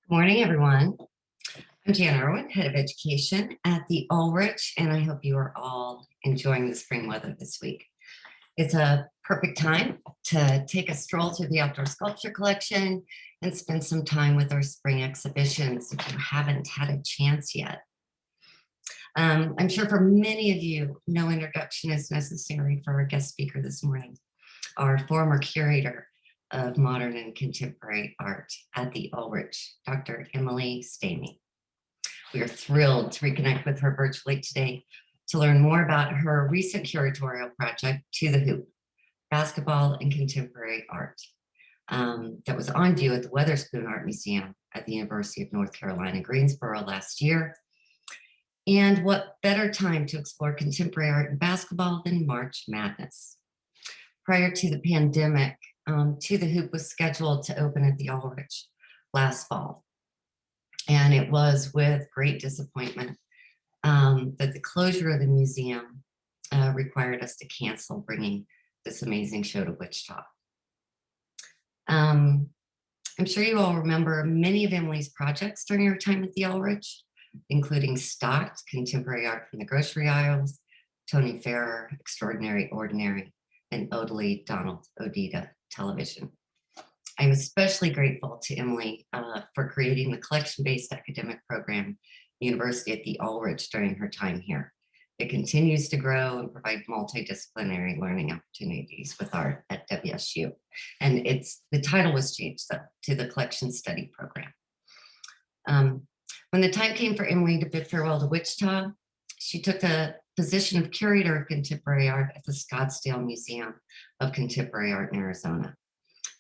Morning, everyone. I'm Jan Irwin, Head of Education at the Ulrich, and I hope you are all enjoying the spring weather this week. It's a perfect time to take a stroll through the outdoor sculpture collection and spend some time with our spring exhibitions if you haven't had a chance yet. I'm sure for many of you, no introduction is necessary for our guest speaker this morning, our former curator of modern and contemporary art at the Ulrich, Dr. Emily Stamey. We are thrilled to reconnect with her virtually today to learn more about her recent curatorial project, To the Hoop, Basketball and Contemporary Art, that was on view at the Weatherspoon Art Museum at the University of North Carolina, Greensboro last year. And what better time to explore contemporary art and basketball than March Madness? Prior to the pandemic, To the Hoop was scheduled to open at the Ulrich last fall. And it was with great disappointment that the closure of the museum required us to cancel bringing this amazing show to Wichita. I'm sure you all remember many of Emily's projects during her time at the Ulrich, including Stocked, Contemporary Art from the Grocery Aisles, Tony Ferrer, Extraordinary Ordinary, and Odalie Donald Odita Television. I'm especially grateful to Emily for creating the collection-based academic program, University at the Ulrich, during her time here. It continues to grow and provide multidisciplinary learning opportunities with art at WSU. And the title was changed though, to the Collection Study Program. When the time came for Emily to bid farewell to Wichita, she took the position of Curator of Contemporary Art at the Scottsdale Museum of Contemporary Art in Arizona.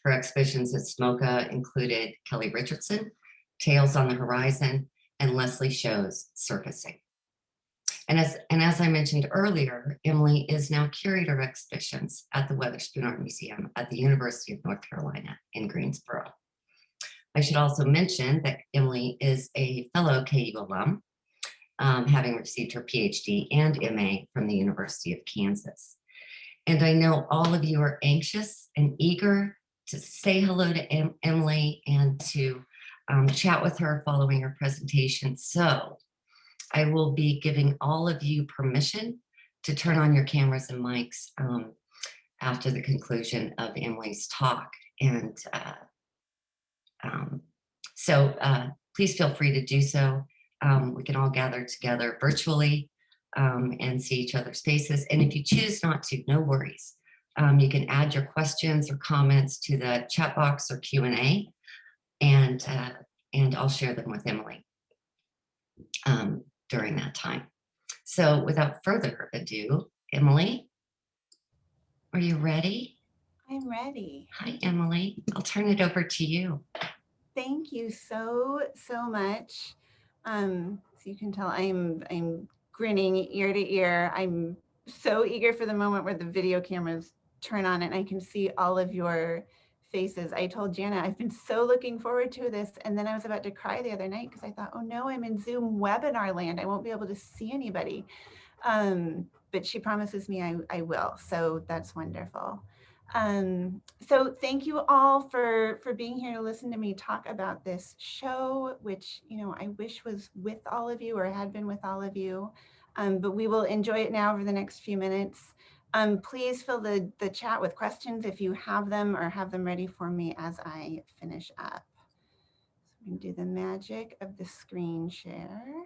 Her exhibitions at SMOCA included Kelly Richardson, Tales on the Horizon, and Leslie Show's Surfacing. And as I mentioned earlier, Emily is now Curator of Exhibitions at the Weatherspoon Art Museum at the University of North Carolina in Greensboro. I should also mention that Emily is a fellow KU alum, having received her PhD and MA from the University of Kansas. And I know all of you are anxious and eager to say hello to Emily and to chat with her following her presentation. So I will be giving all of you permission to turn on your cameras and mics after the conclusion of Emily's talk. And so please feel free to do so. We can all gather together virtually and see each other's faces. And if you choose not to, no worries. You can add your questions or comments to the chat box or Q&A, and I'll share them with Emily during that time. So without further ado, Emily, are you ready? I'm ready. Hi, Emily. I'll turn it over to you. Thank you so much. So you can tell I'm grinning ear to ear. I'm so eager for the moment where the video cameras turn on and I can see all of your faces. I told Jana I've been so looking forward to this, and then I was about to cry the other night because I thought, oh no, I'm in Zoom webinar land. I won't be able to see anybody. But she promises me I will. So that's wonderful. So thank you all for being here to listen to me talk about this show, which, you know, I wish was with all of you or had been with all of you. But we will enjoy it now over the next few minutes. Please fill the chat with questions if you have them, or have them ready for me as I finish up. So I'm going to do the magic of the screen share.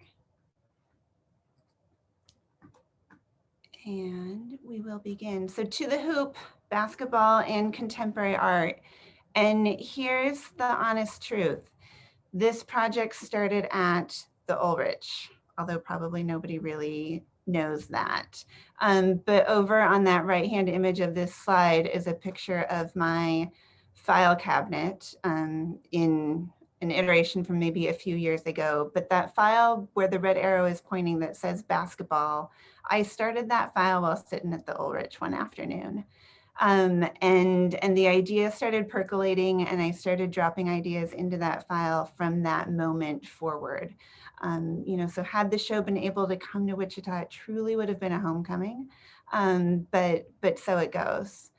And we will begin. So To the Hoop, Basketball and Contemporary Art. And here's the honest truth. This project started at the Ulrich, although probably nobody really knows that. But over on that right-hand image of this slide is a picture of my file cabinet in an iteration from maybe a few years ago. But that file where the red arrow is pointing that says basketball, I started that file while sitting at the Ulrich one afternoon. And the idea started percolating, and I started dropping ideas into that file from that moment forward. You know, so had the show been able to come to Wichita, it truly would have been a homecoming, but so it goes.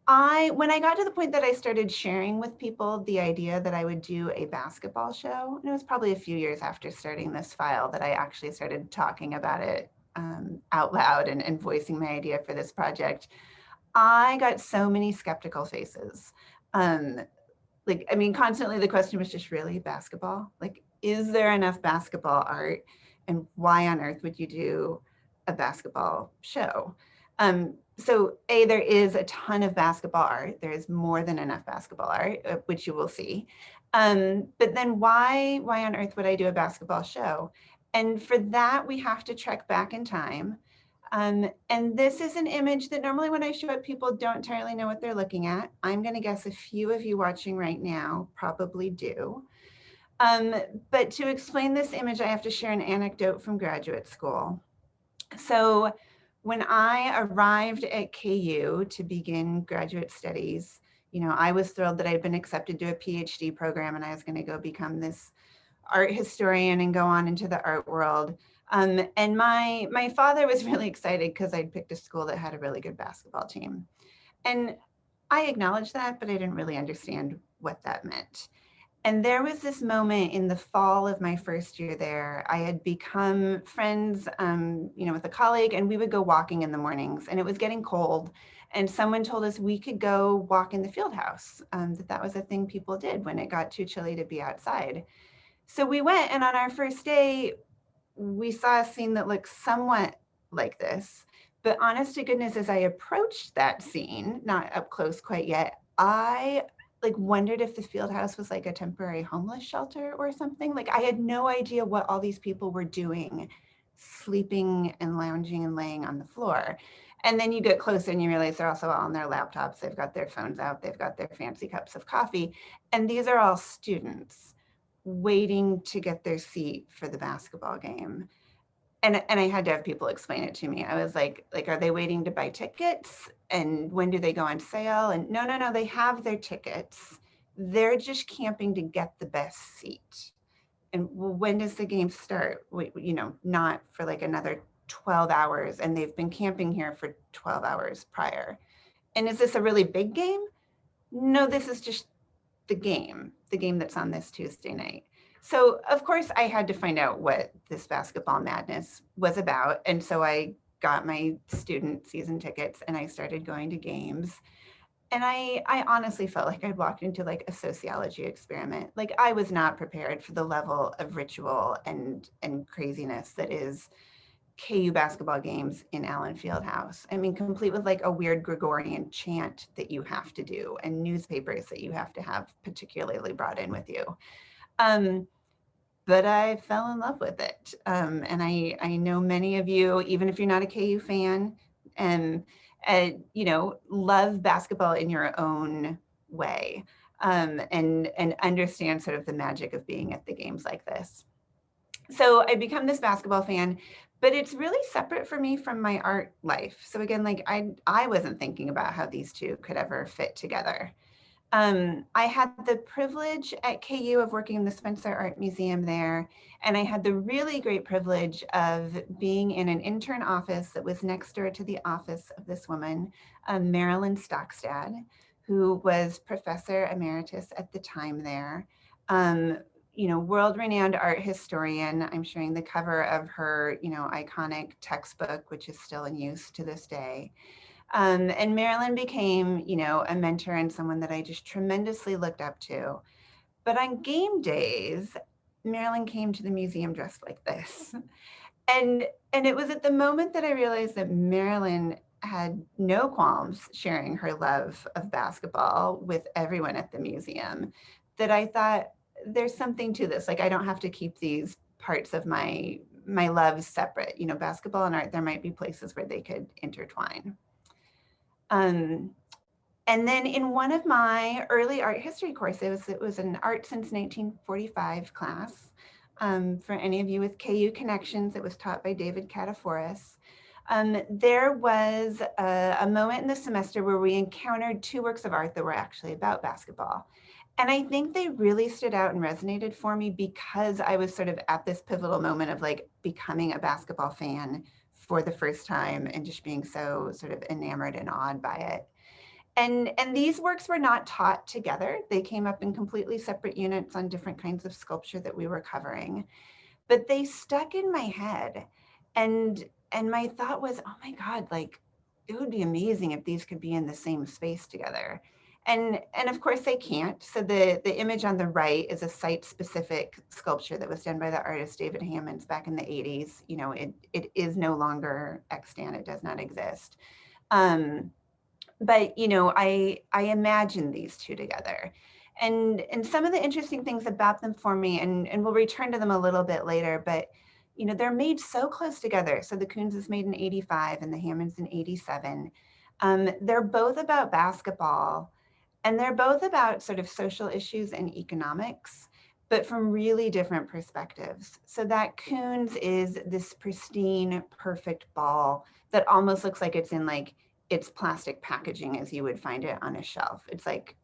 When I got to the point that I started sharing with people the idea that I would do a basketball show, and it was probably a few years after starting this file that I actually started talking about it out loud and voicing my idea for this project, I got so many skeptical faces. Constantly the question was just, really, basketball? Like, is there enough basketball art? And why on earth would you do a basketball show? So there is a ton of basketball art. There is more than enough basketball art, which you will see. But then why on earth would I do a basketball show? And for that, we have to trek back in time. And this is an image that normally when I show it, people don't entirely know what they're looking at. I'm going to guess a few of you watching right now probably do. But to explain this image, I have to share an anecdote from graduate school. So when I arrived at KU to begin graduate studies, I was thrilled that I'd been accepted to a PhD program and I was going to go become this art historian and go on into the art world. And my father was really excited because I'd picked a school that had a really good basketball team. And I acknowledged that, but I didn't really understand what that meant. And there was this moment in the fall of my first year there. I had become friends, with a colleague, and we would go walking in the mornings, and it was getting cold. And someone told us we could go walk in the field house, that was a thing people did when it got too chilly to be outside. So we went, and on our first day, we saw a scene that looked somewhat like this. But honest to goodness, as I approached that scene, not up close quite yet, I wondered if the field house was like a temporary homeless shelter or something. Like, I had no idea what all these people were doing, sleeping and lounging and laying on the floor. And then you get closer and you realize they're also all on their laptops. They've got their phones out. They've got their fancy cups of coffee. And these are all students waiting to get their seat for the basketball game. And I had to have people explain it to me. I was like, are they waiting to buy tickets? And when do they go on sale? And no, they have their tickets. They're just camping to get the best seat. And when does the game start? Not for like another 12 hours. And they've been camping here for 12 hours prior. And is this a really big game? No, this is just the game that's on this Tuesday night. So of course I had to find out what this basketball madness was about. And so I got my student season tickets and I started going to games. And I honestly felt like I'd walked into like a sociology experiment. Like, I was not prepared for the level of ritual and craziness that is KU basketball games in Allen Fieldhouse. I mean, complete with like a weird Gregorian chant that you have to do and newspapers that you have to have particularly brought in with you. But I fell in love with it. And I know many of you, even if you're not a KU fan, and love basketball in your own way, and understand sort of the magic of being at the games like this. So I become this basketball fan, but it's really separate for me from my art life. So again, like I wasn't thinking about how these two could ever fit together. I had the privilege at KU of working in the Spencer Art Museum there, and I had the really great privilege of being in an intern office that was next door to the office of this woman, Marilyn Stockstad, who was professor emeritus at the time there. World-renowned art historian. I'm showing the cover of her, iconic textbook, which is still in use to this day. And Marilyn became, a mentor and someone that I just tremendously looked up to. But on game days, Marilyn came to the museum dressed like this. And it was at the moment that I realized that Marilyn had no qualms sharing her love of basketball with everyone at the museum, that I thought, there's something to this. Like, I don't have to keep these parts of my love separate. Basketball and art, there might be places where they could intertwine. And then in one of my early art history courses, it was an art since 1945 class. For any of you with KU connections, it was taught by David Kataforis. There was a moment in the semester where we encountered two works of art that were actually about basketball. And I think they really stood out and resonated for me because I was sort of at this pivotal moment of like becoming a basketball fan for the first time and just being so sort of enamored and awed by it. And these works were not taught together. They came up in completely separate units on different kinds of sculpture that we were covering, but they stuck in my head. And my thought was, oh my God, like it would be amazing if these could be in the same space together. And of course they can't. So the image on the right is a site-specific sculpture that was done by the artist David Hammonds back in the 80s. You know, it is no longer extant. It does not exist. But you know, I imagine these two together. And some of the interesting things about them for me, and we'll return to them a little bit later, but you know, they're made so close together. So the Koons is made in 85 and the Hammonds in 87. They're both about basketball, and they're both about sort of social issues and economics, but from really different perspectives. So that Koons is this pristine, perfect ball that almost looks like it's in like its plastic packaging as you would find it on a shelf. It's like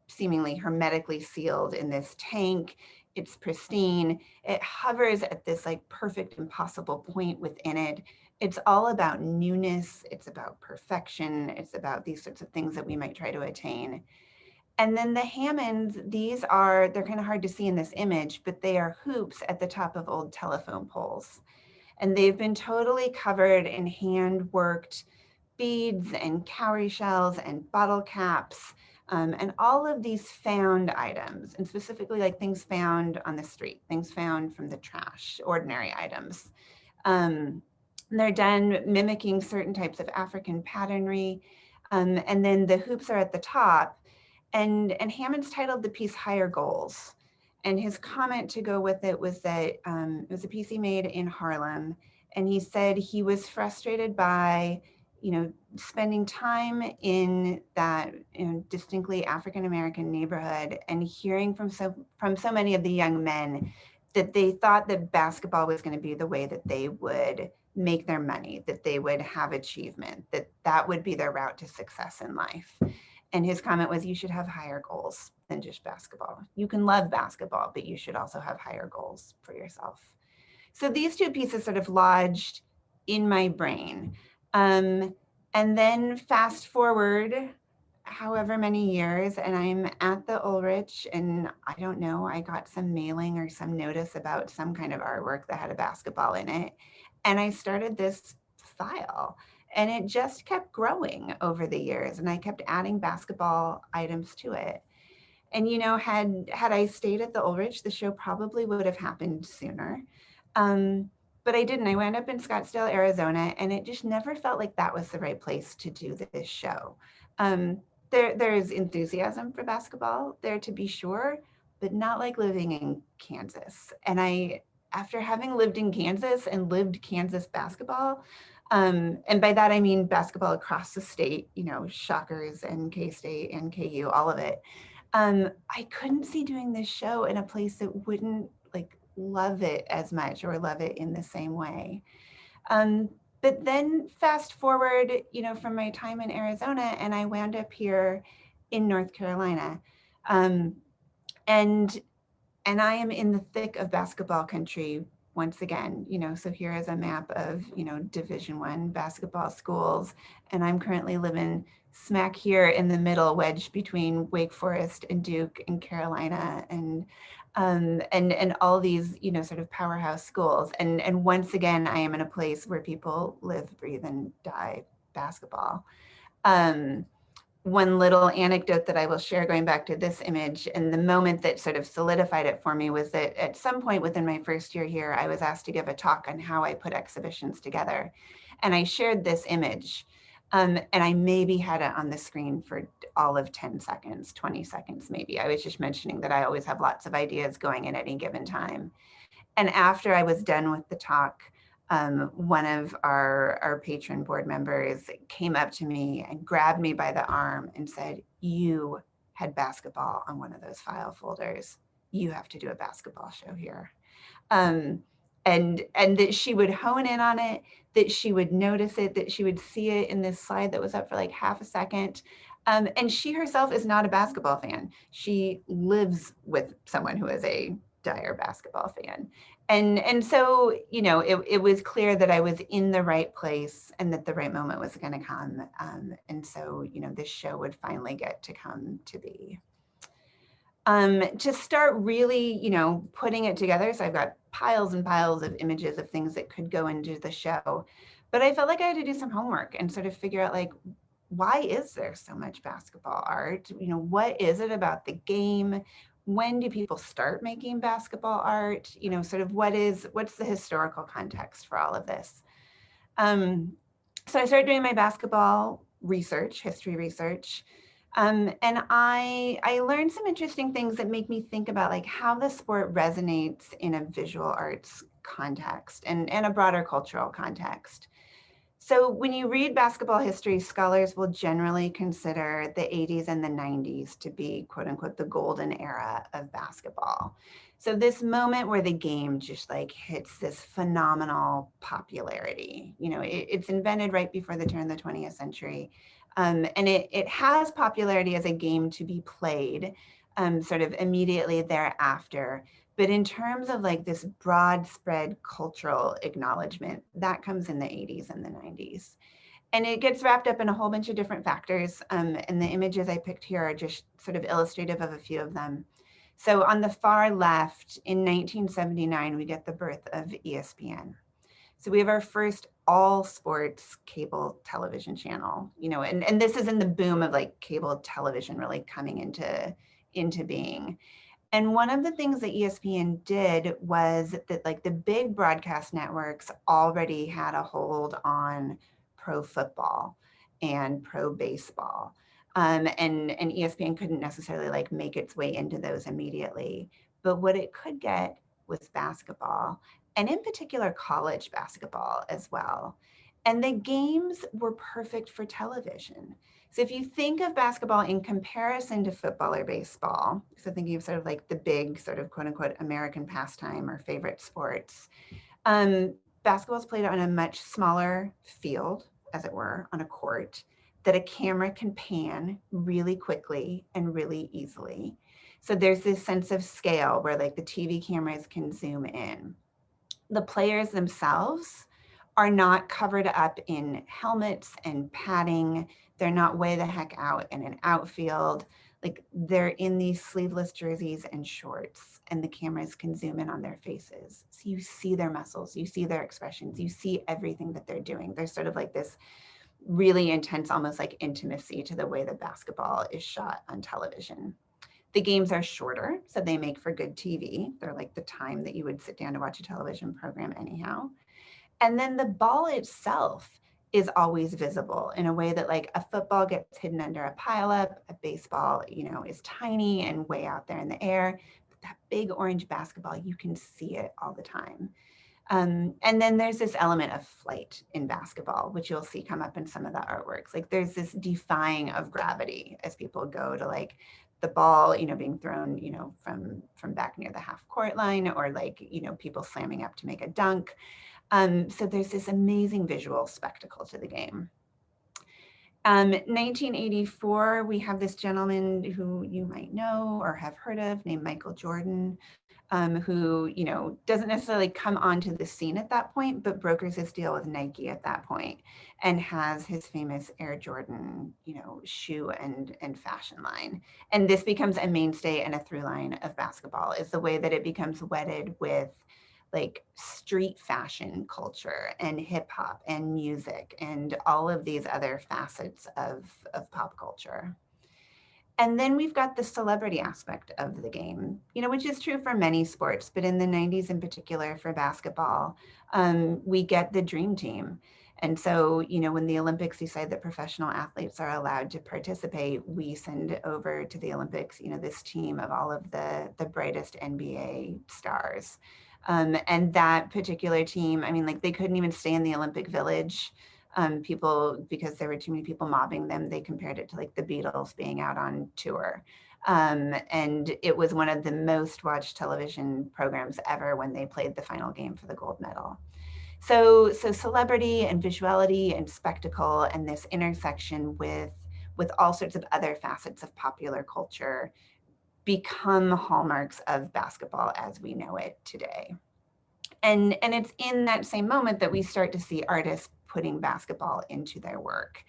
seemingly hermetically sealed in this tank. It's pristine. It hovers at this like perfect impossible point within it. It's all about newness. It's about perfection. It's about these sorts of things that we might try to attain. And then the Hammonds, they're kind of hard to see in this image, but they are hoops at the top of old telephone poles. And they've been totally covered in hand-worked beads and cowrie shells and bottle caps, and all of these found items, and specifically like things found on the street, things found from the trash, ordinary items. They're done mimicking certain types of African patternry. And then the hoops are at the top. And Hammond's titled the piece Higher Goals. And his comment to go with it was that it was a piece he made in Harlem. And he said he was frustrated by, you know, spending time in that distinctly African-American neighborhood and hearing from so many of the young men that they thought that basketball was going to be the way that they would make their money, that they would have achievement, that would be their route to success in life. And his comment was, you should have higher goals than just basketball. You can love basketball, but you should also have higher goals for yourself. So these two pieces sort of lodged in my brain. And then fast forward however many years, and I'm at the Ulrich, and I don't know, I got some mailing or some notice about some kind of artwork that had a basketball in it. And I started this file. And it just kept growing over the years, and I kept adding basketball items to it. And you know, had I stayed at the Ulrich, the show probably would have happened sooner. But I didn't. I wound up in Scottsdale, Arizona, and it just never felt like that was the right place to do this show. There's enthusiasm for basketball there, to be sure, but not like living in Kansas. And after having lived in Kansas and lived Kansas basketball, and by that I mean basketball across the state, you know, Shockers and K-State and KU, all of it. I couldn't see doing this show in a place that wouldn't like love it as much or love it in the same way. But then fast forward, you know, from my time in Arizona, and I wound up here in North Carolina. And I am in the thick of basketball country once again, you know, so here is a map of, you know, Division I basketball schools. And I'm currently living smack here in the middle, wedged between Wake Forest and Duke and Carolina and all these, you know, sort of powerhouse schools. And once again, I am in a place where people live, breathe, and die basketball. One little anecdote that I will share going back to this image, and the moment that sort of solidified it for me was that at some point within my first year here, I was asked to give a talk on how I put exhibitions together. And I shared this image, and I maybe had it on the screen for all of 10 seconds, 20 seconds maybe. I was just mentioning that I always have lots of ideas going in at any given time. And after I was done with the talk, one of our patron board members came up to me and grabbed me by the arm and said, you had basketball on one of those file folders. You have to do a basketball show here. And that she would hone in on it, that she would notice it, that she would see it in this slide that was up for like half a second. And she herself is not a basketball fan. She lives with someone who is a dire basketball fan. And so, you know, it was clear that I was in the right place and that the right moment was going to come. And so, you know, this show would finally get to come to be. To start really, you know, putting it together. So I've got piles and piles of images of things that could go into the show, but I felt like I had to do some homework and sort of figure out, like, why is there so much basketball art? You know, what is it about the game? When do people start making basketball art? You know, sort of what's the historical context for all of this? So I started doing my basketball research, history research. And I learned some interesting things that make me think about, like, how the sport resonates in a visual arts context and a broader cultural context. So when you read basketball history, scholars will generally consider the 80s and the 90s to be, quote unquote, the golden era of basketball. So this moment where the game just like hits this phenomenal popularity. You know, it's invented right before the turn of the 20th century. And it has popularity as a game to be played sort of immediately thereafter. But in terms of like this broad spread cultural acknowledgement, that comes in the 80s and the 90s. And it gets wrapped up in a whole bunch of different factors. And the images I picked here are just sort of illustrative of a few of them. So on the far left, in 1979, we get the birth of ESPN. So we have our first all sports cable television channel, you know, and this is in the boom of like cable television really coming into being. And one of the things that ESPN did was that, like, the big broadcast networks already had a hold on pro football and pro baseball. And ESPN couldn't necessarily like make its way into those immediately. But what it could get was basketball, and in particular college basketball as well. And the games were perfect for television. So if you think of basketball in comparison to football or baseball, so thinking of sort of like the big sort of quote unquote American pastime or favorite sports, basketball is played on a much smaller field, as it were, on a court that a camera can pan really quickly and really easily. So there's this sense of scale where like the TV cameras can zoom in. The players themselves are not covered up in helmets and padding. They're not way the heck out in an outfield. Like, they're in these sleeveless jerseys and shorts, and the cameras can zoom in on their faces. So you see their muscles, you see their expressions, you see everything that they're doing. There's sort of like this really intense, almost like intimacy to the way that basketball is shot on television. The games are shorter, so they make for good TV. They're like the time that you would sit down to watch a television program anyhow. And then the ball itself is always visible in a way that like a football gets hidden under a pileup, a baseball, you know, is tiny and way out there in the air. But that big orange basketball, you can see it all the time. And then there's this element of flight in basketball, which you'll see come up in some of the artworks. Like, there's this defying of gravity as people go to like the ball, you know, being thrown, you know, from back near the half court line, or like, you know, people slamming up to make a dunk. So there's this amazing visual spectacle to the game. 1984, we have this gentleman who you might know or have heard of named Michael Jordan, who, you know, doesn't necessarily come onto the scene at that point, but brokers his deal with Nike at that point and has his famous Air Jordan, you know, shoe and fashion line. And this becomes a mainstay and a through line of basketball, is the way that it becomes wedded with like street fashion culture and hip hop and music and all of these other facets of pop culture. And then we've got the celebrity aspect of the game, you know, which is true for many sports, but in the 90s in particular for basketball, we get the dream team. And so, you know, when the Olympics decide that professional athletes are allowed to participate, we send over to the Olympics, you know, this team of all of the brightest NBA stars. And that particular team, I mean, like, they couldn't even stay in the Olympic Village. People, because there were too many people mobbing them, they compared it to like the Beatles being out on tour. And it was one of the most watched television programs ever when they played the final game for the gold medal. So celebrity and visuality and spectacle and this intersection with all sorts of other facets of popular culture become hallmarks of basketball as we know it today. And it's in that same moment that we start to see artists putting basketball into their work.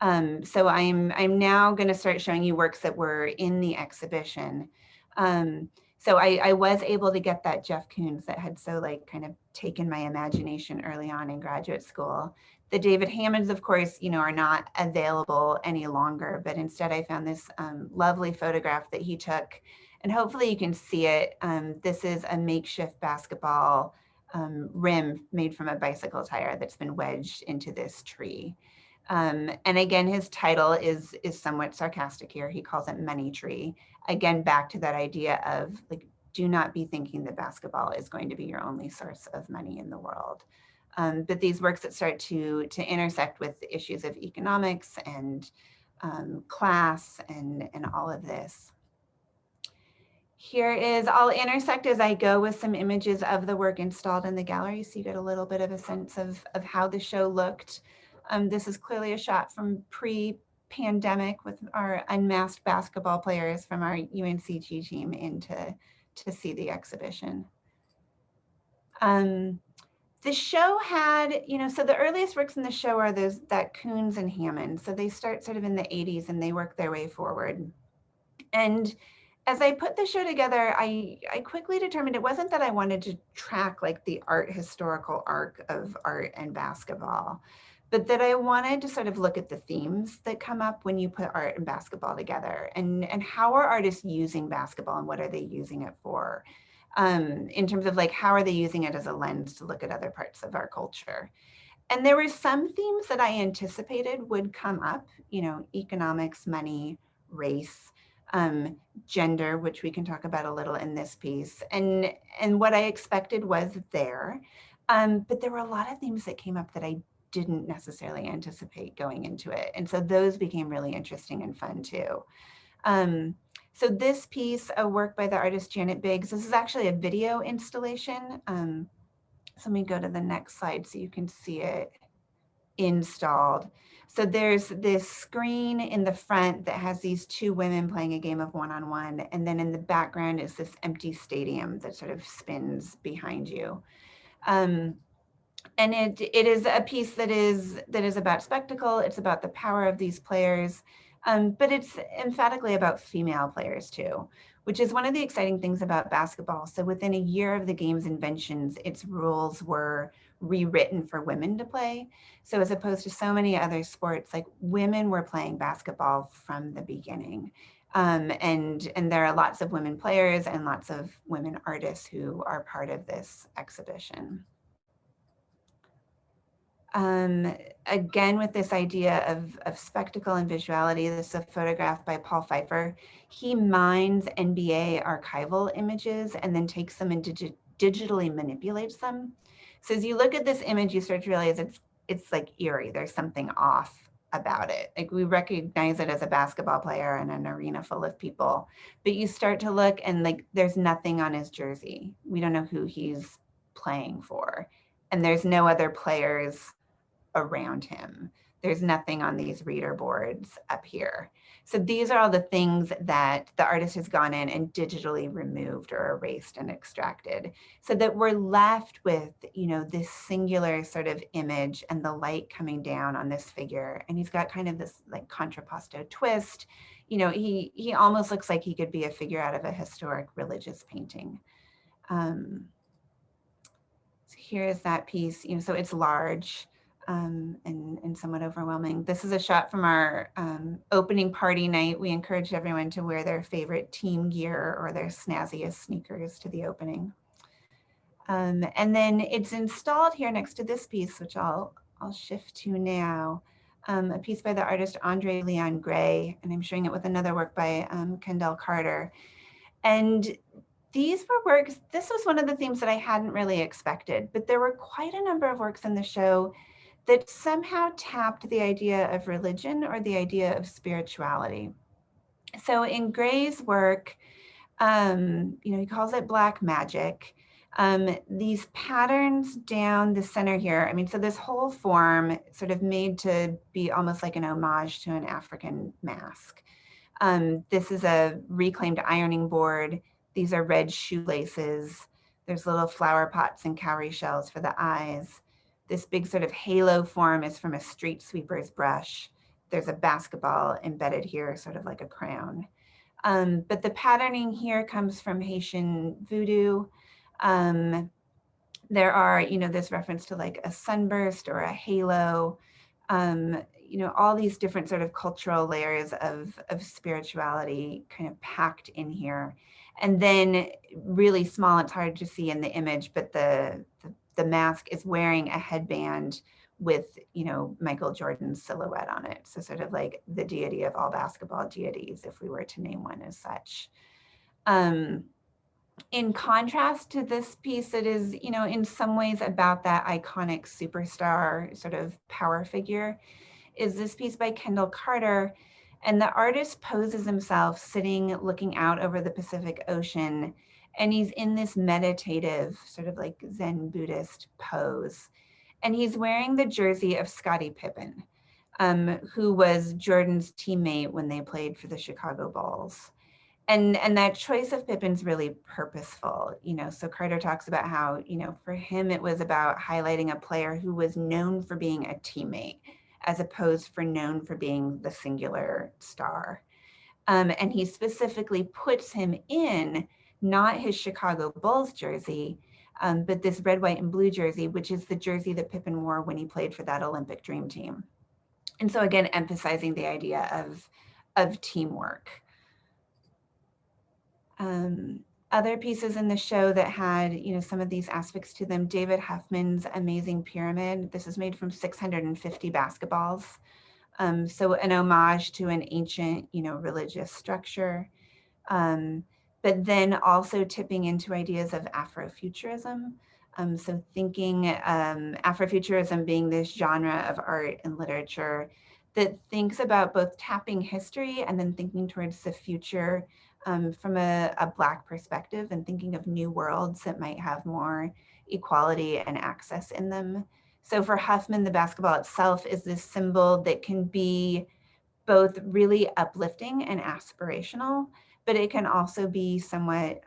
So I'm now going to start showing you works that were in the exhibition. So I was able to get that Jeff Koons that had so like kind of taken my imagination early on in graduate school. The David Hammonds, of course, you know, are not available any longer, but instead I found this lovely photograph that he took, and hopefully you can see it. This is a makeshift basketball rim made from a bicycle tire that's been wedged into this tree. And again, his title is somewhat sarcastic here. He calls it Money Tree. Again, back to that idea of like, do not be thinking that basketball is going to be your only source of money in the world. But these works that start to intersect with the issues of economics and class and all of this. Here is, I'll intersect as I go with some images of the work installed in the gallery, so you get a little bit of a sense of how the show looked. This is clearly a shot from pre-pandemic with our unmasked basketball players from our UNCG team in to see the exhibition. The show had, you know, so the earliest works in the show are that Koons and Hammond. So they start sort of in the 80s and they work their way forward. And as I put the show together, I quickly determined it wasn't that I wanted to track like the art historical arc of art and basketball, but that I wanted to sort of look at the themes that come up when you put art and basketball together, and how are artists using basketball and what are they using it for? In terms of like, how are they using it as a lens to look at other parts of our culture? And there were some themes that I anticipated would come up, you know, economics, money, race, gender, which we can talk about a little in this piece. And what I expected was there. But there were a lot of themes that came up that I didn't necessarily anticipate going into it. And so those became really interesting and fun too. So this piece, a work by the artist Janet Biggs, this is actually a video installation. So let me go to the next slide so you can see it installed. So there's this screen in the front that has these two women playing a game of one-on-one, and then in the background is this empty stadium that sort of spins behind you. And it is a piece that is about spectacle. It's about the power of these players, but it's emphatically about female players too, which is one of the exciting things about basketball. So within a year of the game's inventions, its rules were rewritten for women to play. So as opposed to so many other sports, like women were playing basketball from the beginning. And there are lots of women players and lots of women artists who are part of this exhibition. Again, with this idea of spectacle and visuality, this is a photograph by Paul Pfeiffer. He mines NBA archival images and then takes them and digitally manipulates them. So as you look at this image, you start to realize it's like eerie. There's something off about it. Like we recognize it as a basketball player in an arena full of people, but you start to look and like there's nothing on his jersey. We don't know who he's playing for. And there's no other players around him. There's nothing on these reader boards up here. So these are all the things that the artist has gone in and digitally removed or erased and extracted, so that we're left with, you know, this singular sort of image and the light coming down on this figure. And he's got kind of this like contrapposto twist. You know, he almost looks like he could be a figure out of a historic religious painting. So here is that piece, you know, so it's large. And somewhat overwhelming. This is a shot from our opening party night. We encouraged everyone to wear their favorite team gear or their snazziest sneakers to the opening. And then it's installed here next to this piece, which I'll shift to now. A piece by the artist Andre Leon Gray, and I'm showing it with another work by Kendall Carter. And these were works, this was one of the themes that I hadn't really expected, but there were quite a number of works in the show that somehow tapped the idea of religion or the idea of spirituality. So in Gray's work, you know, he calls it black magic. These patterns down the center here, I mean, so this whole form sort of made to be almost like an homage to an African mask. This is a reclaimed ironing board. These are red shoelaces. There's little flower pots and cowrie shells for the eyes. This big sort of halo form is from a street sweeper's brush. There's a basketball embedded here, sort of like a crown. But the patterning here comes from Haitian voodoo. There are, this reference to like a sunburst or a halo, all these different sort of cultural layers of spirituality kind of packed in here. And then really small, it's hard to see in the image, but the mask is wearing a headband with, Michael Jordan's silhouette on it. So sort of like the deity of all basketball deities, if we were to name one as such. In contrast to this piece, it is, in some ways about that iconic superstar sort of power figure, is this piece by Kendall Carter. And the artist poses himself sitting, looking out over the Pacific Ocean. And he's in this meditative, sort of like Zen Buddhist pose. And he's wearing the jersey of Scottie Pippen, who was Jordan's teammate when they played for the Chicago Bulls. And that choice of Pippen's really purposeful, so Carter talks about how, for him, it was about highlighting a player who was known for being a teammate, as opposed for known for being the singular star. And he specifically puts him in not his Chicago Bulls jersey, but this red, white, and blue jersey, which is the jersey that Pippen wore when he played for that Olympic dream team. And so again, emphasizing the idea of teamwork. Other pieces in the show that had, some of these aspects to them, David Huffman's amazing pyramid. This is made from 650 basketballs. So an homage to an ancient, religious structure. But then also tipping into ideas of Afrofuturism. So thinking Afrofuturism being this genre of art and literature that thinks about both tapping history and then thinking towards the future from a Black perspective, and thinking of new worlds that might have more equality and access in them. So for Huffman, the basketball itself is this symbol that can be both really uplifting and aspirational, but it can also be somewhat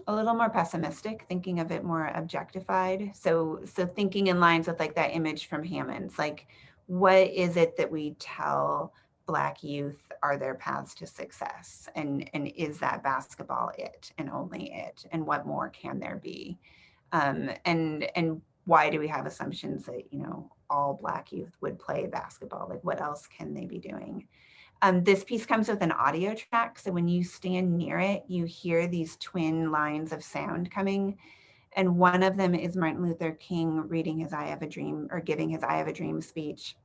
a little more pessimistic, thinking of it more objectified. So thinking in lines with like that image from Hammond's, like, what is it that we tell Black youth are their paths to success? And is that basketball it and only it? And what more can there be? And why do we have assumptions that, all Black youth would play basketball? Like, what else can they be doing? This piece comes with an audio track. So when you stand near it, you hear these twin lines of sound coming. And one of them is Martin Luther King reading his I Have a Dream, or giving his I Have a Dream speech.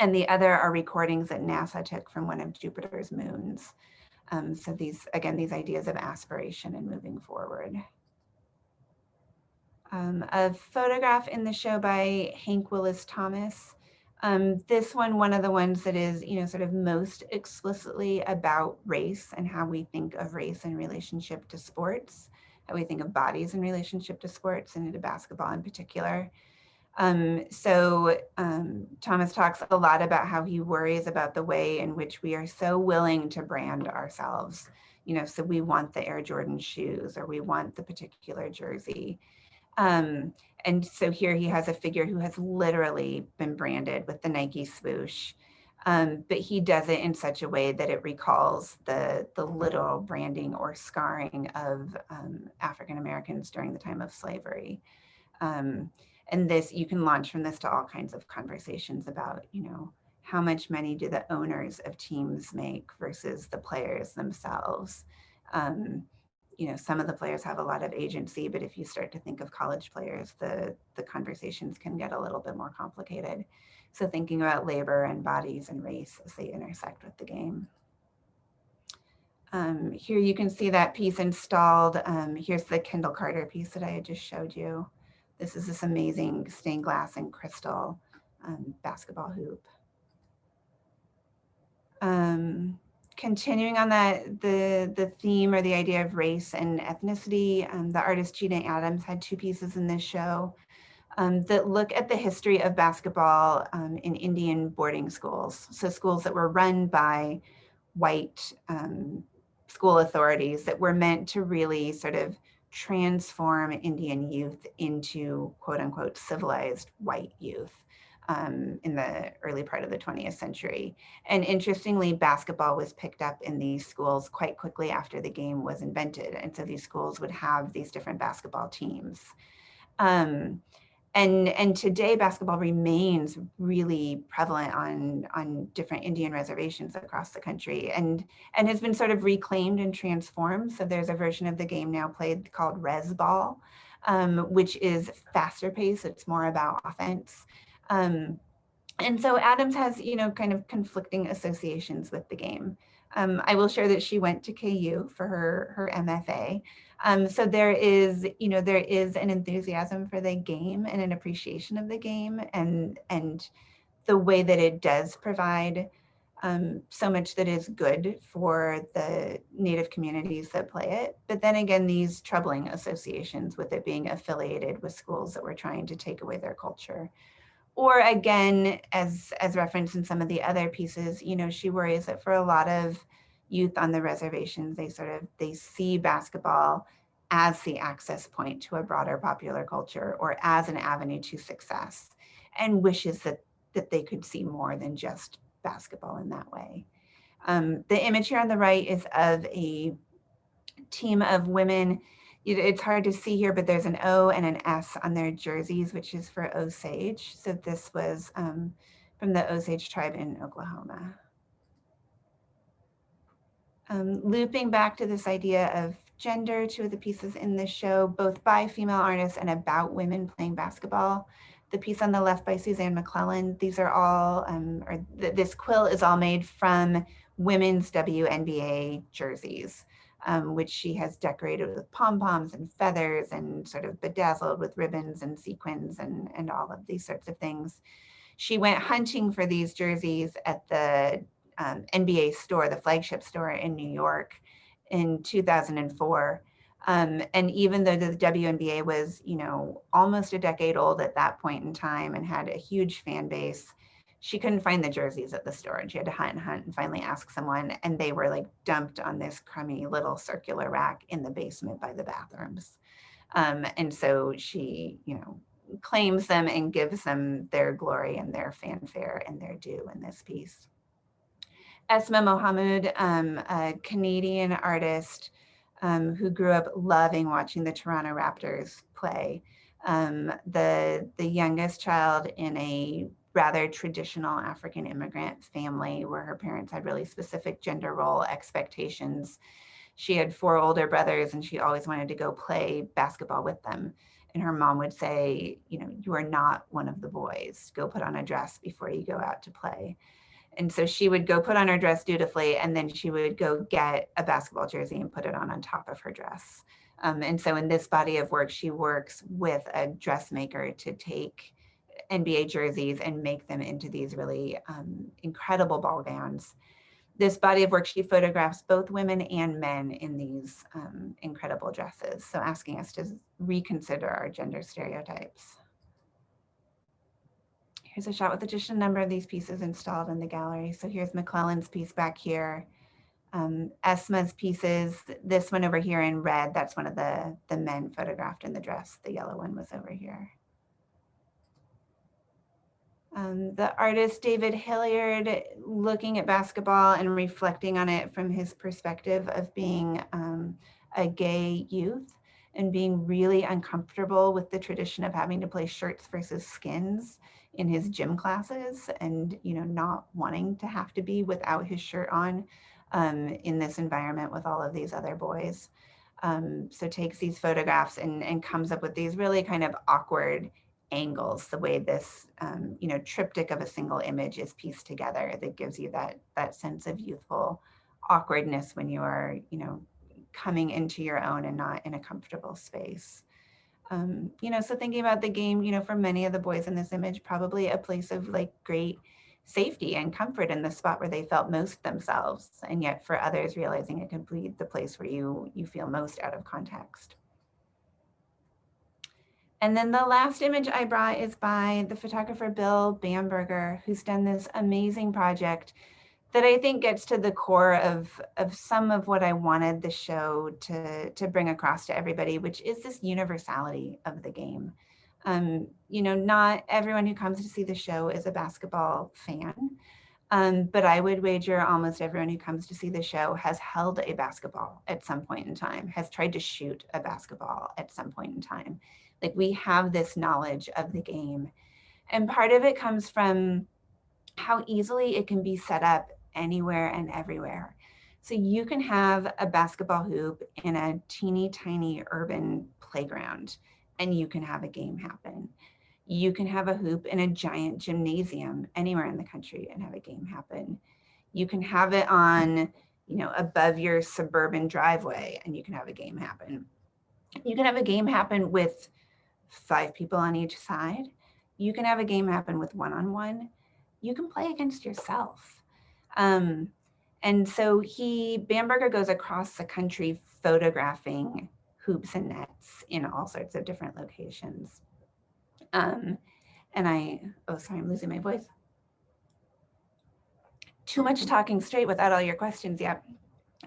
And the other are recordings that NASA took from one of Jupiter's moons. So these ideas of aspiration and moving forward. A photograph in the show by Hank Willis Thomas. This one of the ones that is, sort of most explicitly about race and how we think of race in relationship to sports, how we think of bodies in relationship to sports and into basketball in particular. Thomas talks a lot about how he worries about the way in which we are so willing to brand ourselves. So we want the Air Jordan shoes, or we want the particular jersey. And so here he has a figure who has literally been branded with the Nike swoosh, but he does it in such a way that it recalls the literal branding or scarring of African Americans during the time of slavery. And this, you can launch from this to all kinds of conversations about, how much money do the owners of teams make versus the players themselves. Some of the players have a lot of agency, but if you start to think of college players, the conversations can get a little bit more complicated. So thinking about labor and bodies and race as they intersect with the game. Here you can see that piece installed. Here's the Kendall Carter piece that I had just showed you. This is this amazing stained glass and crystal basketball hoop. Continuing on the theme or the idea of race and ethnicity, the artist Gina Adams had two pieces in this show that look at the history of basketball in Indian boarding schools. So schools that were run by white school authorities that were meant to really sort of transform Indian youth into quote unquote civilized white youth in the early part of the 20th century. And interestingly, basketball was picked up in these schools quite quickly after the game was invented. And so these schools would have these different basketball teams. And today basketball remains really prevalent on different Indian reservations across the country and has been sort of reclaimed and transformed. So there's a version of the game now played called res ball, which is faster paced. It's more about offense. And so Adams has, kind of conflicting associations with the game. I will share that she went to KU for her MFA. So there is an enthusiasm for the game and an appreciation of the game and the way that it does provide so much that is good for the Native communities that play it. But then again, these troubling associations with it being affiliated with schools that were trying to take away their culture. Or again, as referenced in some of the other pieces, she worries that for a lot of youth on the reservations, they see basketball as the access point to a broader popular culture or as an avenue to success, and wishes that they could see more than just basketball in that way. The image here on the right is of a team of women. It's hard to see here, but there's an O and an S on their jerseys, which is for Osage. So this was from the Osage tribe in Oklahoma. Looping back to this idea of gender, two of the pieces in this show, both by female artists and about women playing basketball. The piece on the left by Suzanne Mcclellan, these are all, this quill is all made from women's WNBA jerseys. Which she has decorated with pom-poms and feathers and sort of bedazzled with ribbons and sequins and all of these sorts of things. She went hunting for these jerseys at the NBA store, the flagship store in New York in 2004. And even though the WNBA was, almost a decade old at that point in time and had a huge fan base, she couldn't find the jerseys at the store and she had to hunt and finally ask someone, and they were like dumped on this crummy little circular rack in the basement by the bathrooms. And so she, claims them and gives them their glory and their fanfare and their due in this piece. Esma Mohammed, a Canadian artist who grew up loving watching the Toronto Raptors play, the youngest child in a rather traditional African immigrant family where her parents had really specific gender role expectations. She had 4 older brothers and she always wanted to go play basketball with them. And her mom would say, you are not one of the boys. Go put on a dress before you go out to play. And so she would go put on her dress dutifully, and then she would go get a basketball jersey and put it on top of her dress. And so in this body of work, she works with a dressmaker to take NBA jerseys and make them into these really incredible ball gowns. This body of work, she photographs both women and men in these incredible dresses. So asking us to reconsider our gender stereotypes. Here's a shot with just a number of these pieces installed in the gallery. So here's McClellan's piece back here. Esma's pieces, this one over here in red, that's one of the men photographed in the dress. The yellow one was over here. The artist David Hilliard, looking at basketball and reflecting on it from his perspective of being a gay youth and being really uncomfortable with the tradition of having to play shirts versus skins in his gym classes and, not wanting to have to be without his shirt on in this environment with all of these other boys. So takes these photographs and comes up with these really kind of awkward angles, the way this, triptych of a single image is pieced together that gives you that sense of youthful awkwardness when you are, coming into your own and not in a comfortable space. So thinking about the game, for many of the boys in this image, probably a place of like great safety and comfort in the spot where they felt most themselves. And yet for others, realizing it could be the place where you feel most out of context. And then the last image I brought is by the photographer Bill Bamberger, who's done this amazing project that I think gets to the core of some of what I wanted the show to bring across to everybody, which is this universality of the game. You know, not everyone who comes to see the show is a basketball fan, but I would wager almost everyone who comes to see the show has held a basketball at some point in time, has tried to shoot a basketball at some point in time. Like, we have this knowledge of the game. And part of it comes from how easily it can be set up anywhere and everywhere. So you can have a basketball hoop in a teeny tiny urban playground and you can have a game happen. You can have a hoop in a giant gymnasium anywhere in the country and have a game happen. You can have it on, you know, above your suburban driveway and you can have a game happen. You can have a game happen with 5 people on each side. You can have a game happen with one-on-one. You can play against yourself. And so Bamberger goes across the country photographing hoops and nets in all sorts of different locations. And oh, sorry, I'm losing my voice. Too much talking straight without all your questions yet.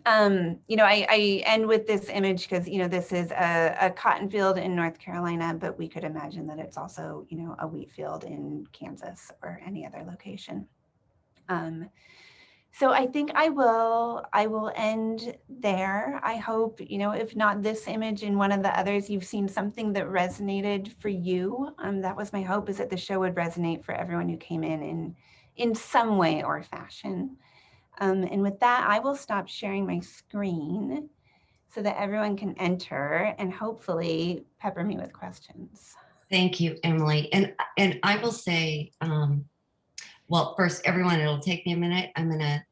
You know, I end with this image because, you know, this is a cotton field in North Carolina, but we could imagine that it's also, you know, a wheat field in Kansas or any other location. So I think I will end there. I hope, you know, if not this image in one of the others, you've seen something that resonated for you. That was my hope, is that the show would resonate for everyone who came in some way or fashion. And with that, I will stop sharing my screen so that everyone can enter and hopefully pepper me with questions. Thank you, Emily. And I will say, well, first, everyone, it'll take me a minute.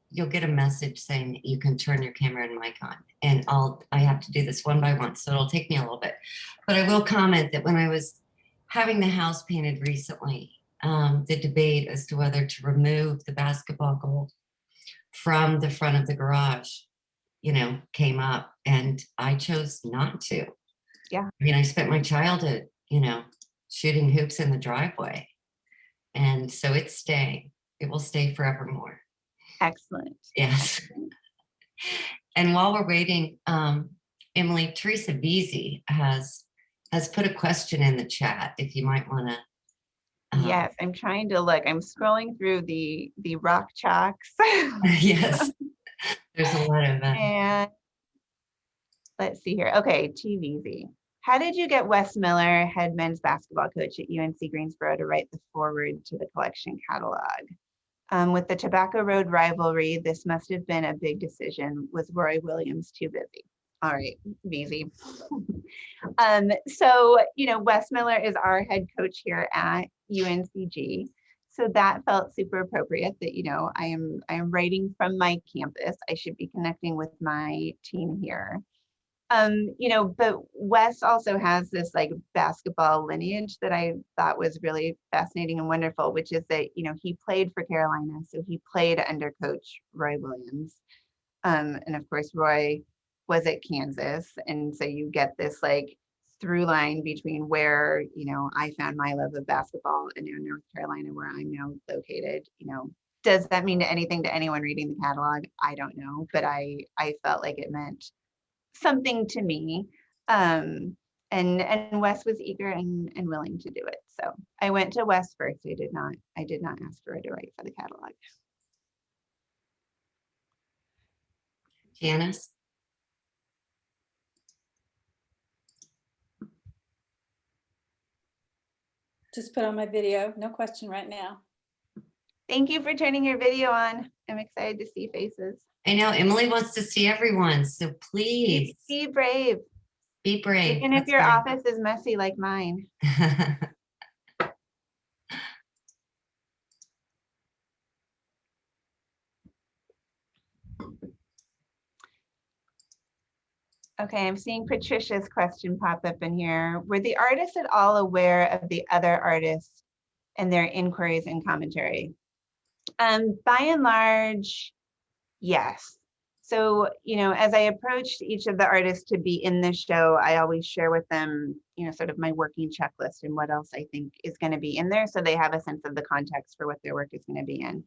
You'll get a message saying that you can turn your camera and mic on, and I have to do this one by one, so it'll take me a little bit. But I will comment that when I was having the house painted recently, the debate as to whether to remove the basketball goal from the front of the garage, you know, came up, and I chose not to. Yeah. I mean, I spent my childhood, you know, shooting hoops in the driveway. And so it's staying. It will stay forevermore. Excellent. Yes. And while we're waiting, Emily, Teresa Beasy has put a question in the chat if you might want to. Yes, I'm trying to look. I'm scrolling through the rock chalks. Yes, there's a lot of and let's see here. Okay, TVZ. How did you get Wes Miller, head men's basketball coach at UNC Greensboro, to write the foreword to the collection catalog? With the Tobacco Road rivalry, this must have been a big decision. Was Roy Williams too busy? All right, easy. So, you know, Wes Miller is our head coach here at UNCG. So that felt super appropriate that, you know, I am writing from my campus. I should be connecting with my team here. You know, but Wes also has this like basketball lineage that I thought was really fascinating and wonderful, which is that, you know, he played for Carolina. So he played under coach Roy Williams. And of course, Roy was at Kansas. And so you get this like through line between where, you know, I found my love of basketball and in North Carolina, where I'm now located. You know, does that mean anything to anyone reading the catalog? I don't know, but I felt like it meant something to me. And Wes was eager and willing to do it. So I went to Wes first. I did not ask for her to write for the catalog. Janice. Just put on my video. No question right now. Thank you for turning your video on. I'm excited to see faces. I know Emily wants to see everyone, so please be brave. Be brave. Even if your office is messy like mine. Okay, I'm seeing Patricia's question pop up in here. Were the artists at all aware of the other artists and their inquiries and commentary? By and large, yes. So, you know, as I approached each of the artists to be in this show, I always share with them, you know, sort of my working checklist and what else I think is going to be in there, so they have a sense of the context for what their work is going to be in.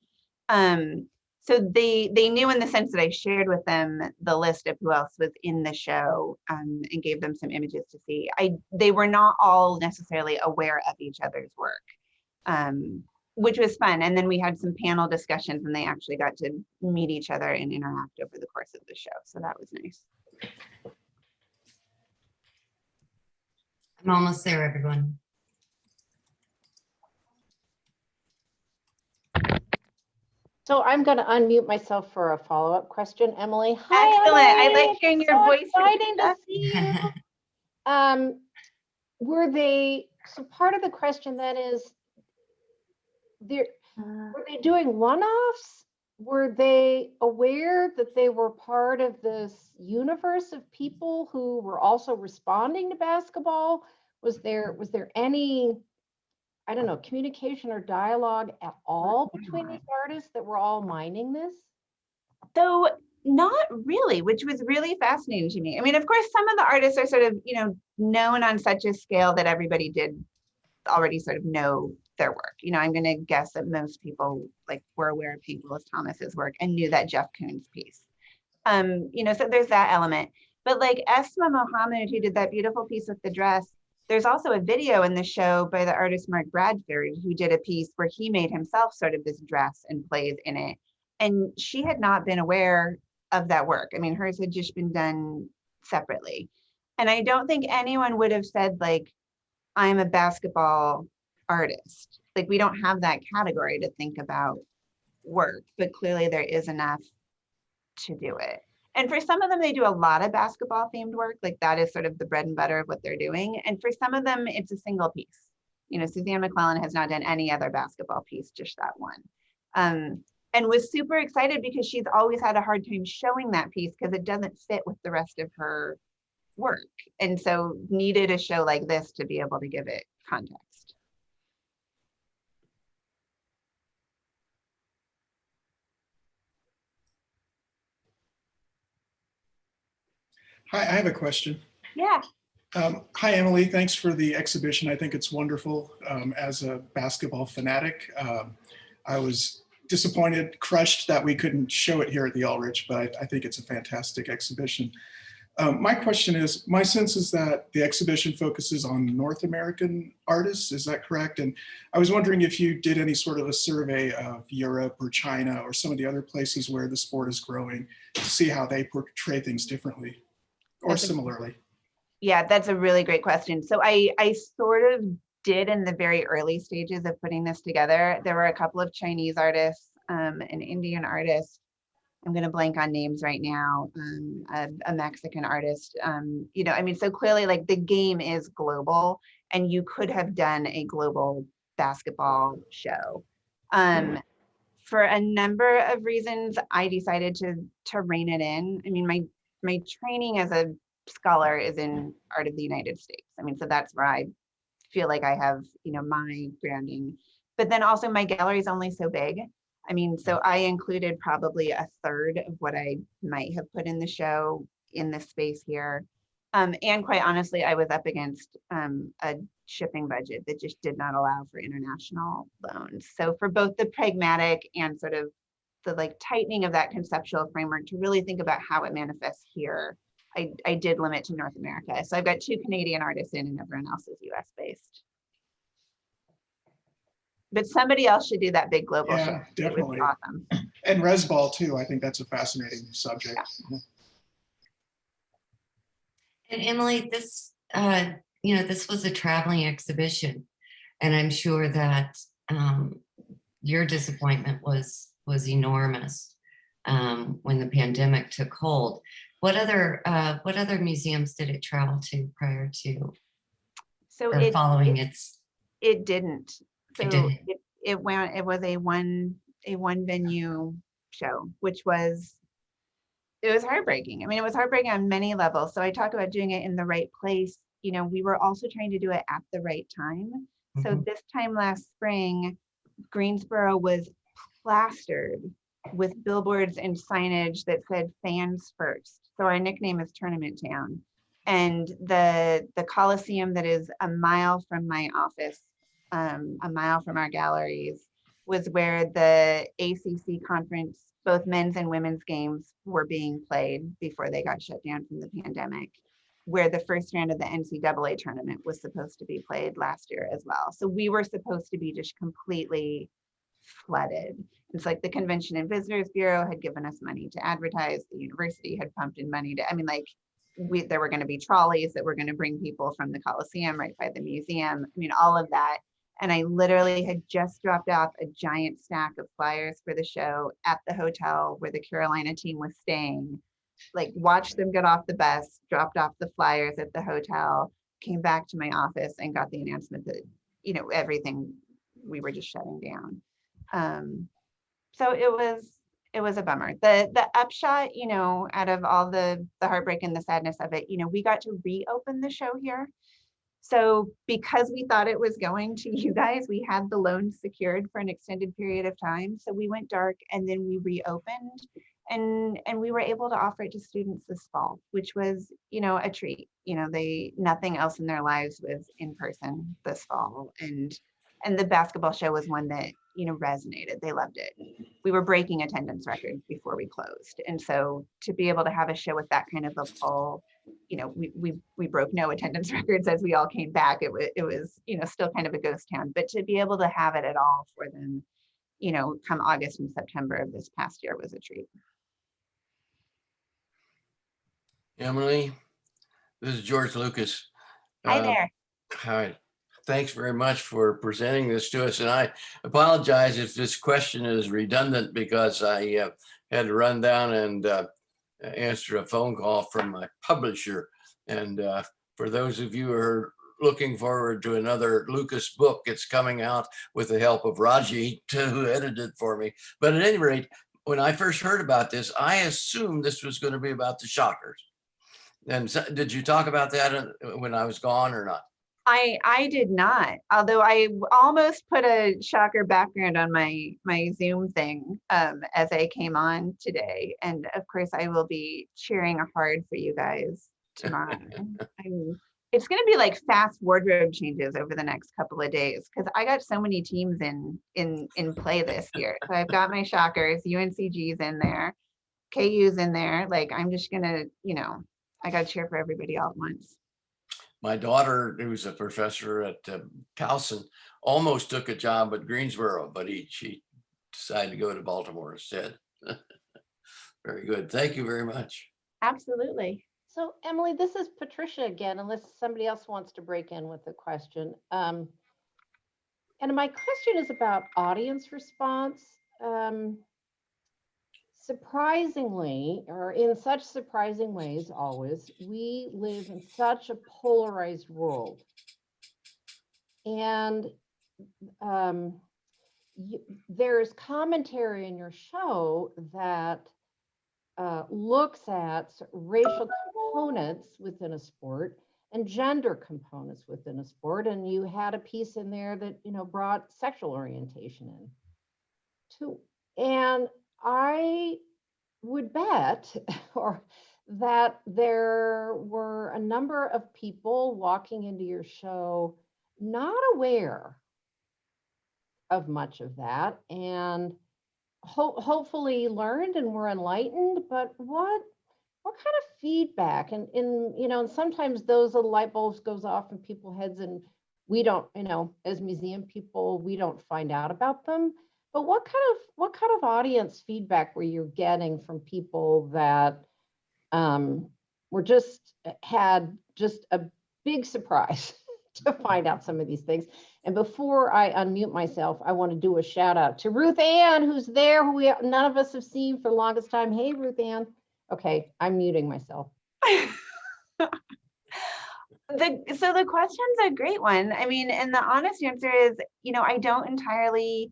So they knew in the sense that I shared with them the list of who else was in the show, and gave them some images to see. They were not all necessarily aware of each other's work, which was fun. And then we had some panel discussions and they actually got to meet each other and interact over the course of the show. So that was nice. I'm almost there, everyone. So I'm going to unmute myself for a follow-up question, Emily. Hi, Excellent. Emily. I like hearing your So voice. Exciting to see you. Were they, so part of the question then is, were they doing one-offs? Were they aware that they were part of this universe of people who were also responding to basketball? Was there any, I don't know, communication or dialogue at all between these artists that were all mining this? So not really, which was really fascinating to me. I mean, of course, some of the artists are sort of, known on such a scale that everybody did already sort of know their work. I'm going to guess that most people were aware of Hank Willis Thomas's work and knew that Jeff Koons piece. So there's that element. But like Esma Mohammed, who did that beautiful piece with the dress, there's also a video in the show by the artist Mark Bradford, who did a piece where he made himself sort of this dress and plays in it. And she had not been aware of that work. I mean, hers had just been done separately. And I don't think anyone would have said, I'm a basketball artist. We don't have that category to think about work, but clearly there is enough to do it. And for some of them, they do a lot of basketball themed work. That is sort of the bread and butter of what they're doing. And for some of them, it's a single piece. Suzanne Mcclellan has not done any other basketball piece, just that one. And was super excited because she's always had a hard time showing that piece because it doesn't fit with the rest of her work. And so needed a show like this to be able to give it context. Hi, I have a question. Yeah. Hi, Emily. Thanks for the exhibition. I think it's wonderful. As a basketball fanatic, I was disappointed, crushed that we couldn't show it here at the Ulrich, but I think it's a fantastic exhibition. My question is, my sense is that the exhibition focuses on North American artists. Is that correct? And I was wondering if you did any sort of a survey of Europe or China or some of the other places where the sport is growing to see how they portray things differently or similarly. Yeah, that's a really great question. So I sort of did in the very early stages of putting this together. There were a couple of Chinese artists, an Indian artist. I'm going to blank on names right now. A Mexican artist. So clearly, the game is global, and you could have done a global basketball show. For a number of reasons, I decided to rein it in. I mean, my training as a scholar is in art of the United States. I mean, so that's where I feel like I have, my branding. But then also my gallery is only so big. I mean, so I included probably a third of what I might have put in the show in this space here. And quite honestly, I was up against a shipping budget that just did not allow for international loans. So for both the pragmatic and sort of the tightening of that conceptual framework to really think about how it manifests here, I did limit to North America. So I've got 2 Canadian artists in and everyone else is US based. But somebody else should do that big global show. Yeah, definitely. It would be awesome. And Resball too. I think that's a fascinating subject. Yeah. And Emily, this, this was a traveling exhibition, and I'm sure that your disappointment was enormous when the pandemic took hold. What other museums did it travel to prior to or following its? It didn't. So it didn't. It was a one venue show, which was, it was heartbreaking. I mean, it was heartbreaking on many levels. So I talk about doing it in the right place. We were also trying to do it at the right time. So this time last spring, Greensboro was plastered with billboards and signage that said fans first. So our nickname is Tournament Town. And the Coliseum that is a mile from my office, a mile from our galleries, was where the ACC conference both men's and women's games were being played before they got shut down from the pandemic, where the first round of the NCAA tournament was supposed to be played last year as well. So we were supposed to be just completely flooded. It's like the Convention and Visitors Bureau had given us money to advertise. The university had pumped in money to, I mean, like there were going to be trolleys that were going to bring people from the Coliseum right by the museum. I mean, all of that. And I literally had just dropped off a giant stack of flyers for the show at the hotel where the Carolina team was staying. Like watched them get off the bus, dropped off the flyers at the hotel, came back to my office and got the announcement that, you know, everything, we were just shutting down. So it was a bummer. The upshot, you know, out of all the heartbreak and the sadness of it, you know, we got to reopen the show here. So because we thought it was going to you guys, we had the loan secured for an extended period of time. So we went dark and then we reopened and we were able to offer it to students this fall, which was, you know, a treat. You know, nothing else in their lives was in person this fall. And the basketball show was one that, you know, resonated. They loved it. We were breaking attendance records before we closed. And so to be able to have a show with that kind of a pull, you know, we broke no attendance records as we all came back. It was, you know, still kind of a ghost town, but to be able to have it at all for them, you know, come August and September of this past year was a treat. Emily, this is George Lucas. Hi there. Hi. Thanks very much for presenting this to us. And I apologize if this question is redundant because I had to run down and answer a phone call from my publisher. And for those of you who are looking forward to another Lucas book, it's coming out with the help of Raji, who edited it for me. But at any rate, when I first heard about this, I assumed this was going to be about the Shockers. And so, did you talk about that when I was gone or not? I did not, although I almost put a Shocker background on my Zoom thing as I came on today. And of course, I will be cheering hard for you guys tomorrow. It's going to be like fast wardrobe changes over the next couple of days because I got so many teams in play this year. So I've got my Shockers, UNCG's in there, KU's in there. Like I'm just going to, you know, I got to cheer for everybody all at once. My daughter, who's a professor at Towson, almost took a job at Greensboro, but she decided to go to Baltimore instead. Very good. Thank you very much. Absolutely. So Emily, this is Patricia again, unless somebody else wants to break in with a question. And my question is about audience response. Surprisingly, or in such surprising ways always, we live in such a polarized world. And there's commentary in your show that looks at racial components within a sport and gender components within a sport. And you had a piece in there that, you know, brought sexual orientation in too. And I would bet that there were a number of people walking into your show not aware of much of that and hopefully learned and were enlightened. But what kind of feedback and you know, and sometimes those light bulbs goes off in people's heads and we don't, you know, as museum people, we don't find out about them. But what kind of audience feedback were you getting from people that had just a big surprise to find out some of these things? And before I unmute myself, I want to do a shout out to Ruth Ann, who's there, who none of us have seen for the longest time. Hey, Ruth Ann. Okay, I'm muting myself. So the question's a great one. I mean, and the honest answer is, you know, I don't entirely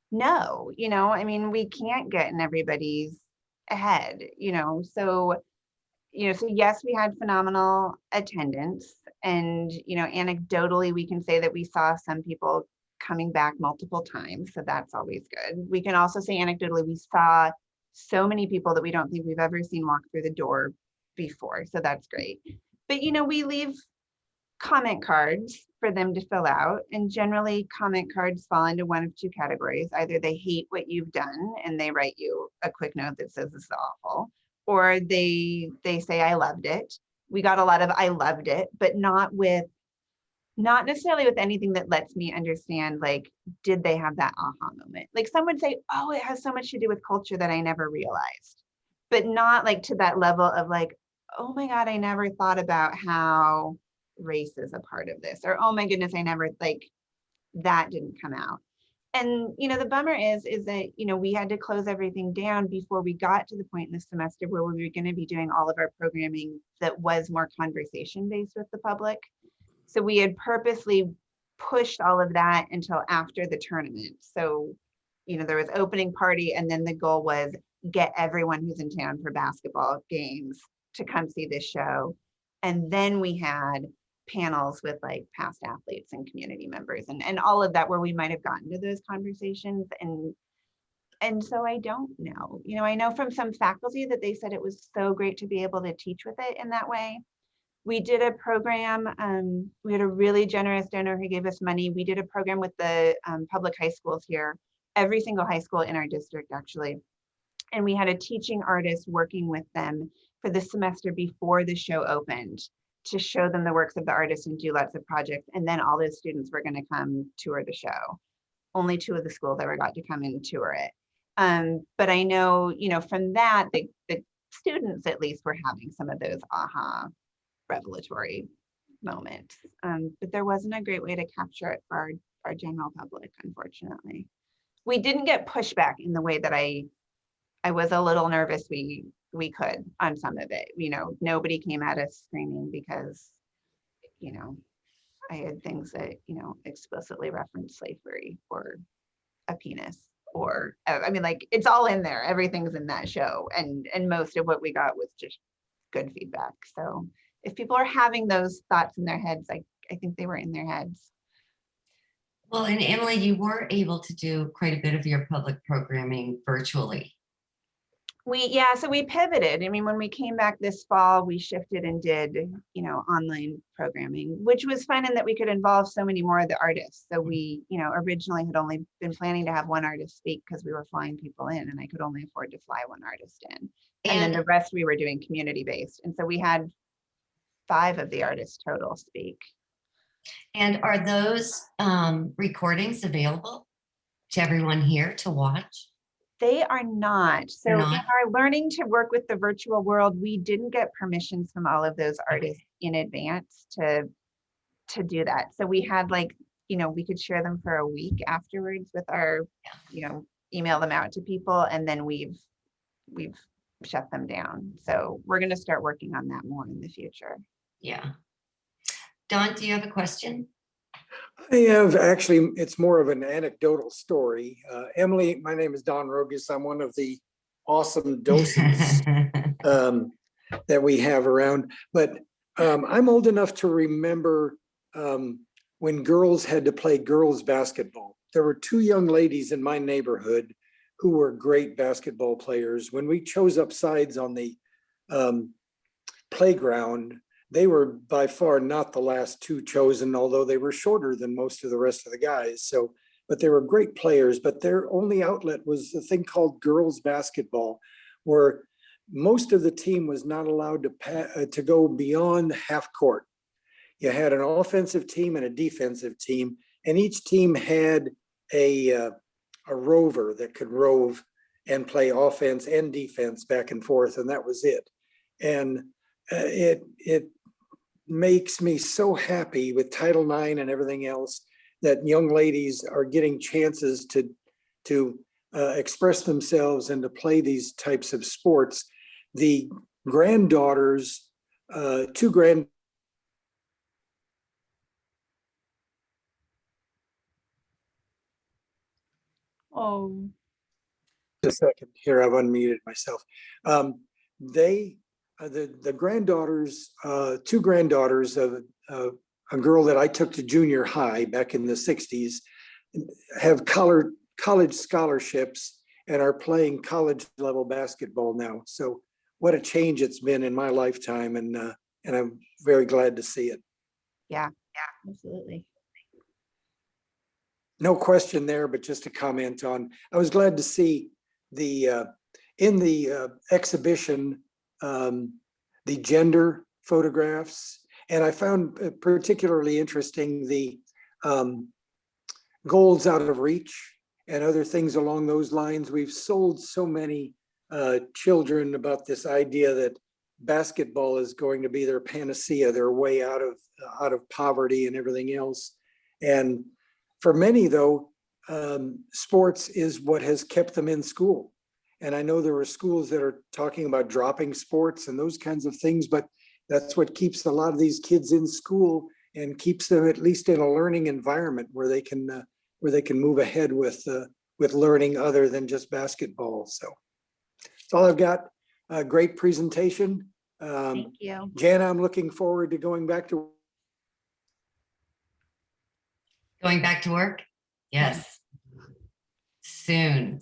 know, you know, I mean, we can't get in everybody's head, you know, so yes, we had phenomenal attendance and, you know, anecdotally, we can say that we saw some people coming back multiple times. So that's always good. We can also say anecdotally, we saw so many people that we don't think we've ever seen walk through the door before. So that's great. But, you know, we leave comment cards for them to fill out. And generally comment cards fall into one of two categories. Either they hate what you've done and they write you a quick note that says this is awful, or they say, I loved it. We got a lot of I loved it, but not necessarily with anything that lets me understand, like, did they have that aha moment? Like some would say, oh, it has so much to do with culture that I never realized, but not like to that level of like, oh my God, I never thought about how race is a part of this, or oh my goodness, I never, like, that didn't come out. And the bummer is that we had to close everything down before we got to the point in the semester where we were going to be doing all of our programming that was more conversation based with the public. So we had purposely pushed all of that until after the tournament. So there was opening party, and then the goal was get everyone who's in town for basketball games to come see this show. And then we had panels with like past athletes and community members and all of that, where we might have gotten to those conversations. And so I don't know, I know from some faculty that they said it was so great to be able to teach with it in that way. We did a program, we had a really generous donor who gave us money. We did a program with the public high schools here, every single high school in our district actually. And we had a teaching artist working with them for the semester before the show opened to show them the works of the artist and do lots of projects. And then all those students were going to come tour the show. Only 2 of the schools ever got to come and tour it. But I know, from that, the students at least were having some of those aha revelatory moments. But there wasn't a great way to capture it for our general public, unfortunately. We didn't get pushback in the way that I was a little nervous we could on some of it. Nobody came at us screaming because, I had things that, explicitly reference slavery or a penis, or, like, it's all in there. Everything's in that show. And most of what we got was just good feedback. So if people are having those thoughts in their heads, I think they were in their heads. Well, and Emily, you were able to do quite a bit of your public programming virtually. So we pivoted. When we came back this fall, we shifted and did, online programming, which was fun in that we could involve so many more of the artists. So we, originally had only been planning to have one artist speak because we were flying people in, and I could only afford to fly one artist in. And then the rest we were doing community based. And so we had 5 of the artists total speak. And are those recordings available to everyone here to watch? They are not. So They're in not? our learning to work with the virtual world, we didn't get permissions from all of those artists in advance to do that. So we had we could share them for a week afterwards with our, email them out to people, and then we've shut them down. So we're going to start working on that more in the future. Yeah. Don, do you have a question? I have actually, it's more of an anecdotal story. Emily, my name is Don Rogus. I'm one of the awesome docents that we have around. But I'm old enough to remember when girls had to play girls basketball. There were 2 young ladies in my neighborhood who were great basketball players. When we chose up sides on the playground, they were by far not the last 2 chosen, although they were shorter than most of the rest of the guys. So, but they were great players, but their only outlet was the thing called girls basketball, where most of the team was not allowed to go beyond half court. You had an offensive team and a defensive team, and each team had a rover that could rove and play offense and defense back and forth, and that was it. And it makes me so happy with Title IX and everything else that young ladies are getting chances to express themselves and to play these types of sports. The granddaughters, 2 grand. Oh. A second here, I've unmuted myself. The granddaughters, 2 granddaughters of a girl that I took to junior high back in the 60s, have college scholarships and are playing college level basketball now. So what a change it's been in my lifetime, and I'm very glad to see it. Yeah, absolutely. No question there, but just a comment on, I was glad to see in the exhibition, the gender photographs. And I found particularly interesting the goals out of reach and other things along those lines. We've sold so many children about this idea that basketball is going to be their panacea, their way out of poverty and everything else. And for many, though, sports is what has kept them in school. And I know there are schools that are talking about dropping sports and those kinds of things, but that's what keeps a lot of these kids in school and keeps them at least in a learning environment where they can move ahead with learning other than just basketball. So that's all I've got. Great presentation. Thank you. Jana, I'm looking forward to going back to. Going back to work? Yes. Soon.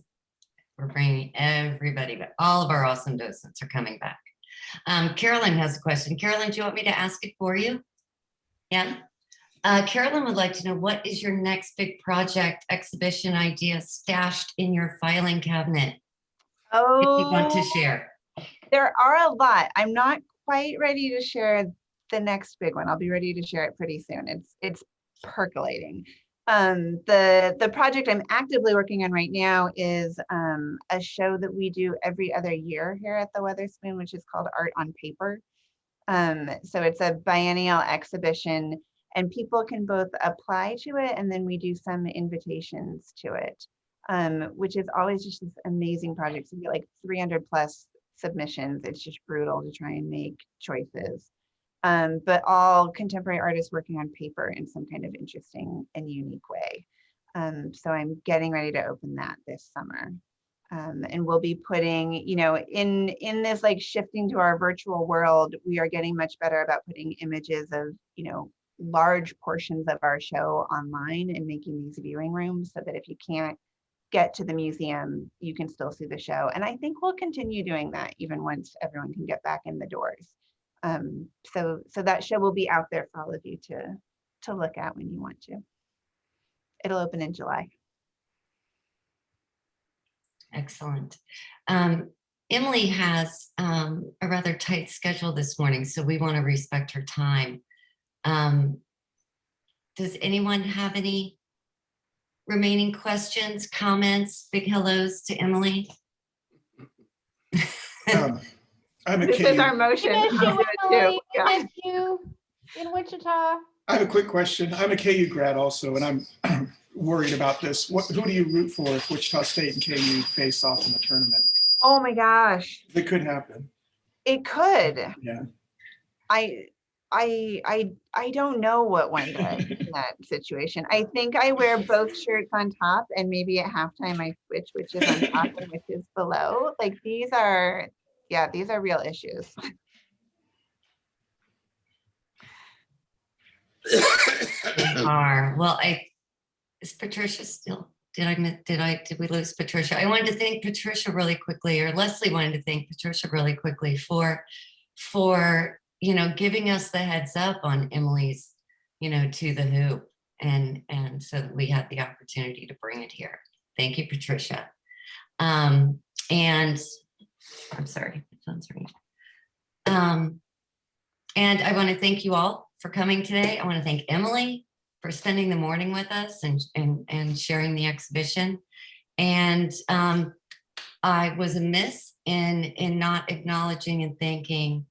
We're bringing everybody, but all of our awesome docents are coming back. Carolyn has a question. Carolyn, do you want me to ask it for you? Yeah. Carolyn would like to know, what is your next big project exhibition idea stashed in your filing cabinet? If you want to share. There are a lot. I'm not quite ready to share the next big one. I'll be ready to share it pretty soon. It's percolating. The project I'm actively working on right now is a show that we do every other year here at the Weatherspoon, which is called Art on Paper. So it's a biennial exhibition, and people can both apply to it, and then we do some invitations to it, which is always just this amazing project. So we get like 300 plus submissions. It's just brutal to try and make choices. But all contemporary artists working on paper in some kind of interesting and unique way. So I'm getting ready to open that this summer. And we'll be putting, in this like shifting to our virtual world, we are getting much better about putting images of, large portions of our show online and making these viewing rooms so that if you can't get to the museum, you can still see the show. And I think we'll continue doing that even once everyone can get back in the doors. So that show will be out there for all of you to look at when you want to. It'll open in July. Excellent. Emily has a rather tight schedule this morning, so we want to respect her time. Does anyone have any remaining questions, comments, big hellos to Emily? I'm a This is our KU. motion. We miss you, I'll do it Emily. too. We Yeah. miss you in Wichita. I have a quick question. I'm a KU grad also, and I'm worried about this. Who do you root for if Wichita State and KU face off in the tournament? Oh my gosh, It could happen. it could. Yeah. I don't know what one does in that situation. I think I wear both shirts on top, and maybe at halftime I switch which is on top and which is below. Like these are real issues. They are. Well, is Patricia still? Did we lose Patricia? I wanted to thank Patricia really quickly, or Leslie wanted to thank Patricia really quickly for giving us the heads up on Emily's, to the hoop, and so that we had the opportunity to bring it here. Thank you, Patricia. And I'm sorry, my phone's ringing. And I want to thank you all for coming today. I want to thank Emily for spending the morning with us and sharing the exhibition. And I was amiss in not acknowledging and thanking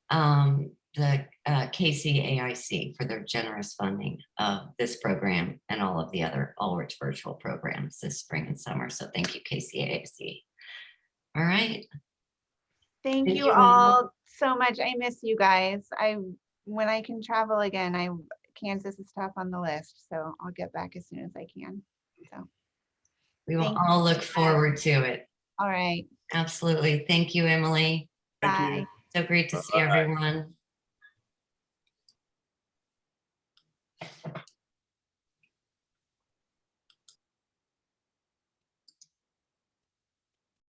the KCAIC for their generous funding of this program and all of the other Ulrich virtual programs this spring and summer. So thank you, KCAIC. All right. Thank you all so much. I miss you guys. When I can travel again, Kansas is top on the list, so I'll get back as soon as I can. So we will all look forward to it. All right. Absolutely. Thank you, Emily. Thank Bye. you. So great to see everyone.